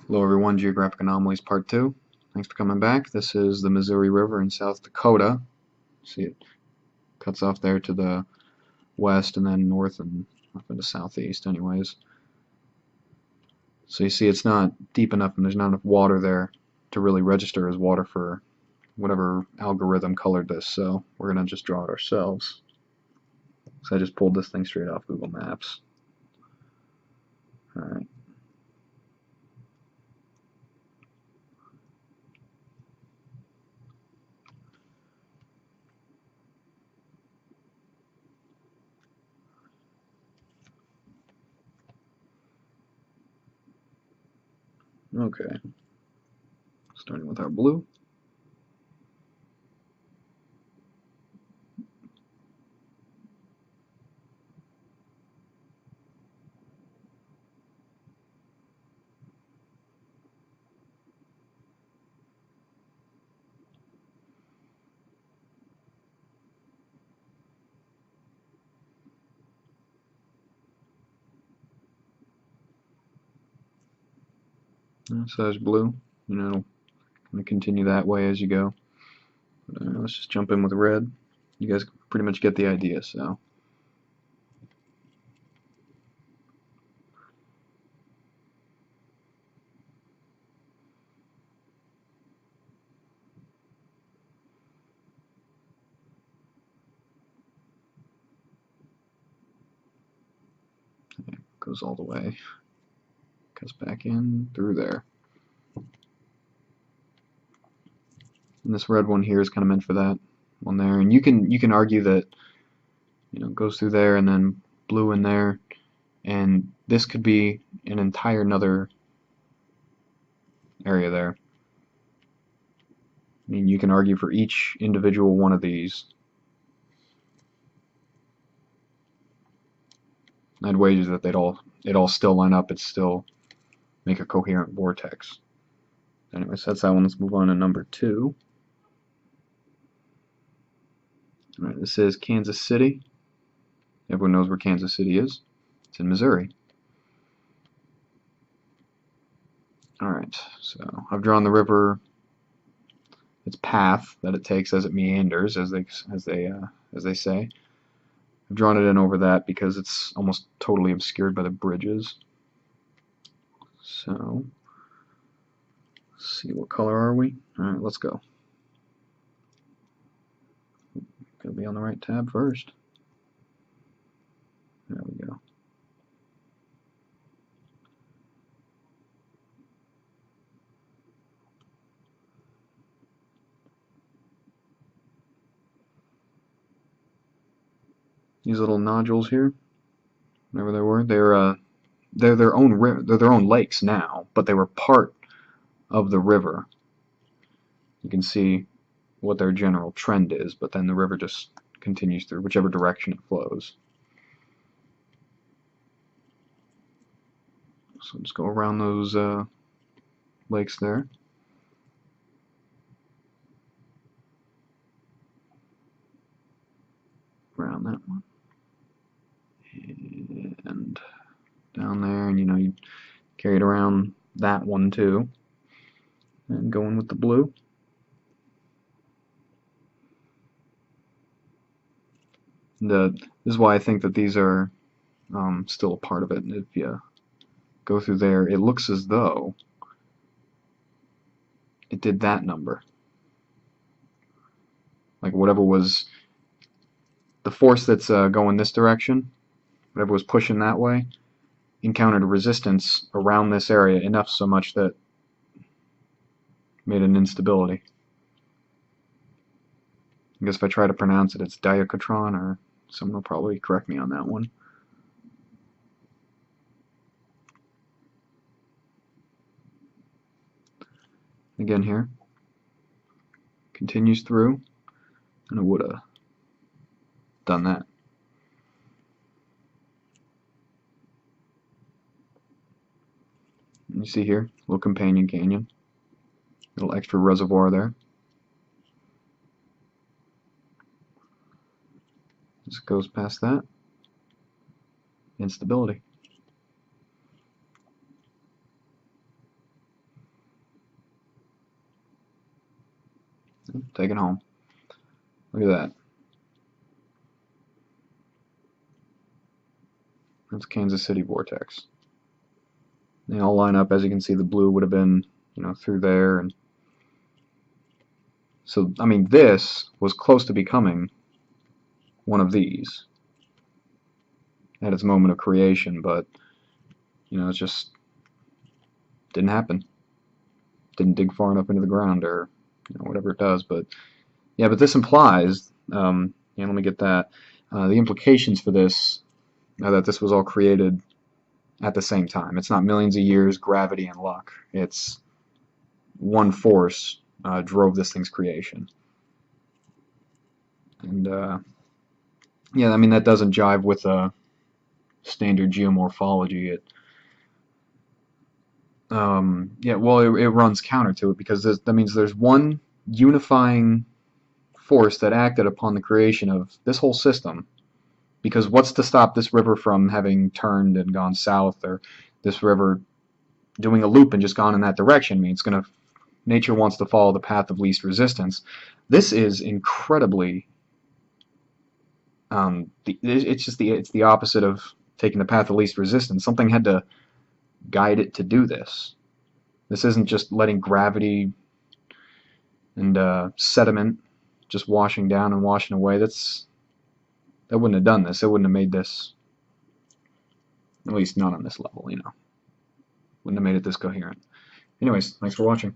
Hello everyone, Geographic Anomalies Part 2. Thanks for coming back. This is the Missouri River in South Dakota. See, it cuts off there to the west and then north and up into southeast anyways. So you see it's not deep enough and there's not enough water there to really register as water for whatever algorithm colored this, so we're going to just draw it ourselves. So I just pulled this thing straight off Google Maps. Alright. Okay. Starting with our blue. So there's blue. It'll kind of continue that way as you go. Let's just jump in with red. You guys pretty much get the idea, so. It goes all the way. Cuts back in through there. And this red one here is kind of meant for that one there. And you can argue that it goes through there and then blue in there, and this could be an entire another area there. I mean, you can argue for each individual one of these. I'd wager that it all still line up. It'd still make a coherent vortex. Anyways, that's that one. Let's move on to number 2. Alright, this is Kansas City. Everyone knows where Kansas City is. It's in Missouri. Alright, so I've drawn the river, its path that it takes as it meanders, as they say. I've drawn it in over that because it's almost totally obscured by the bridges. So, let's see, what color are we? Alright, let's go. Gotta be on the right tab first. There we go. These little nodules here, whatever they were, they're their own lakes now, but they were part of the river. You can see what their general trend is, but then the river just continues through whichever direction it flows. So just go around those lakes there. Around that one. And down there, and you carry it around that one too. And going with the blue. This is why I think that these are still a part of it. If you go through there, it looks as though it did that number. Like whatever was the force that's going this direction, whatever was pushing that way, encountered a resistance around this area enough so much that made an instability. I guess if I try to pronounce it, it's diachotron, or someone will probably correct me on that one. Again here, continues through, and it would have done that. And you see here, little companion canyon, little extra reservoir there. Just goes past that. Instability. take it home. Look at that. That's Kansas City vortex. They all line up. As you can see, the blue would have been, through there, and so I mean, this was close to becoming one of these at its moment of creation, but it just didn't happen. Didn't dig far enough into the ground, or whatever it does. But yeah, but this implies, let me get that. The implications for this are that this was all created at the same time. It's not millions of years, gravity, and luck. It's one force drove this thing's creation. And yeah, I mean, that doesn't jive with standard geomorphology. Yeah, well, it runs counter to it, because that means there's one unifying force that acted upon the creation of this whole system. Because what's to stop this river from having turned and gone south, or this river doing a loop and just gone in that direction? I mean, nature wants to follow the path of least resistance. This is incredibly, it's the opposite of taking the path of least resistance. Something had to guide it to do this. This isn't just letting gravity and sediment just washing down and washing away. That wouldn't have done this. It wouldn't have made this, at least not on this level, Wouldn't have made it this coherent. Anyways, thanks for watching.